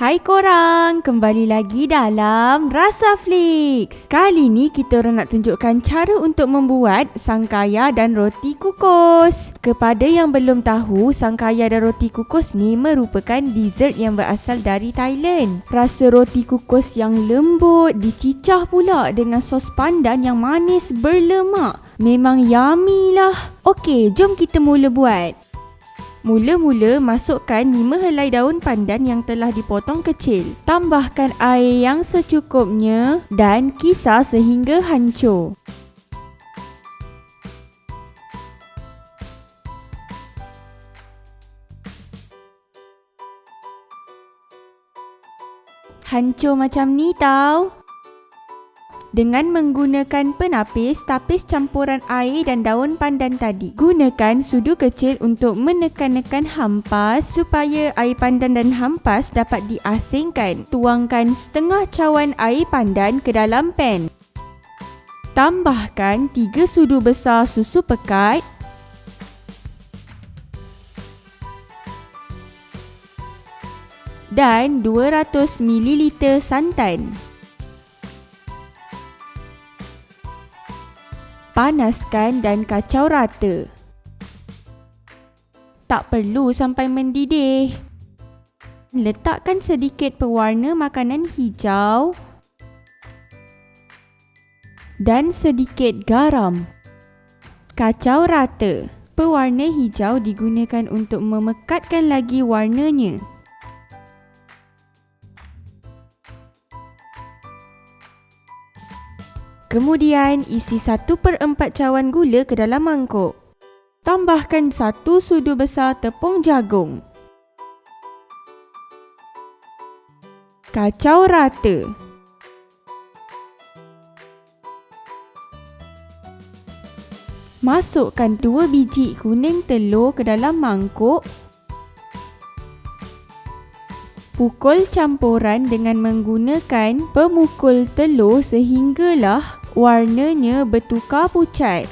Hai korang, kembali lagi dalam Rasa Flix. Kali ni kita orang nak tunjukkan cara untuk membuat sangkaya dan roti kukus. Kepada yang belum tahu, sangkaya dan roti kukus ni merupakan dessert yang berasal dari Thailand. Rasa roti kukus yang lembut, dicicah pula dengan sos pandan yang manis berlemak. Memang yummy lah. Okey, jom kita mula buat. Mula-mula masukkan 5 helai daun pandan yang telah dipotong kecil. Tambahkan air yang secukupnya dan kisar sehingga hancur. Hancur macam ni tau. Dengan menggunakan penapis, tapis campuran air dan daun pandan tadi. Gunakan sudu kecil untuk menekan-nekan hampas supaya air pandan dan hampas dapat diasingkan. Tuangkan setengah cawan air pandan ke dalam pan. Tambahkan 3 sudu besar susu pekat. Dan 200 ml santan. Panaskan dan kacau rata. Tak perlu sampai mendidih. Letakkan sedikit pewarna makanan hijau dan sedikit garam. Kacau rata. Pewarna hijau digunakan untuk memekatkan lagi warnanya. Kemudian isi 1/4 cawan gula ke dalam mangkuk. Tambahkan 1 sudu besar tepung jagung. Kacau rata. Masukkan 2 biji kuning telur ke dalam mangkuk. Pukul campuran dengan menggunakan pemukul telur sehinggalah warnanya bertukar pucat.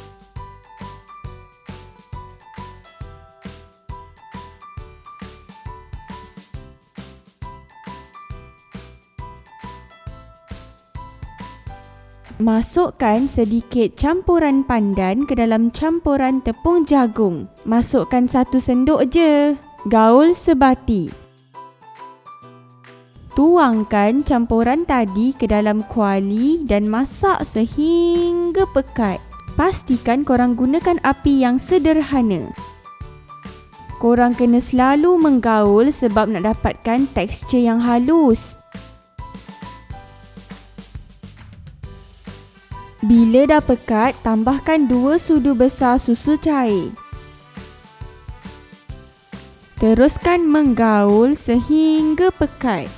Masukkan sedikit campuran pandan ke dalam campuran tepung jagung. Masukkan 1 sendok je. Gaul sebati. Tuangkan campuran tadi ke dalam kuali dan masak sehingga pekat. Pastikan korang gunakan api yang sederhana. Korang kena selalu menggaul sebab nak dapatkan tekstur yang halus. Bila dah pekat, tambahkan 2 sudu besar susu cair. Teruskan menggaul sehingga pekat.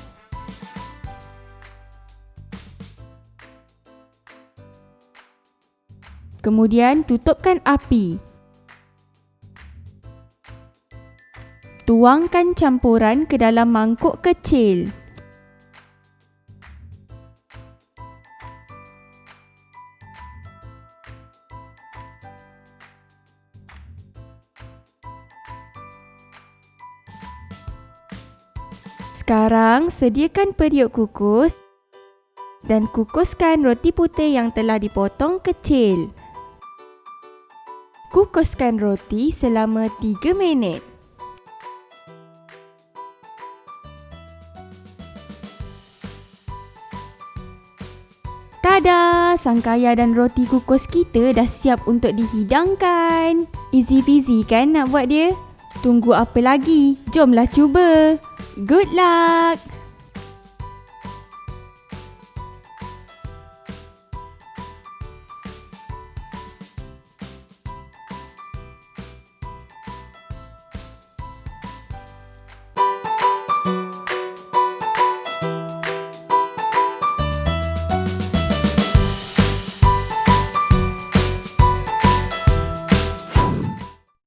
Kemudian tutupkan api. Tuangkan campuran ke dalam mangkuk kecil. Sekarang sediakan periuk kukus dan kukuskan roti putih yang telah dipotong kecil. Kukuskan roti selama 3 minit. Tada! Sangkaya dan roti kukus kita dah siap untuk dihidangkan. Easy peasy kan nak buat dia? Tunggu apa lagi? Jomlah cuba. Good luck!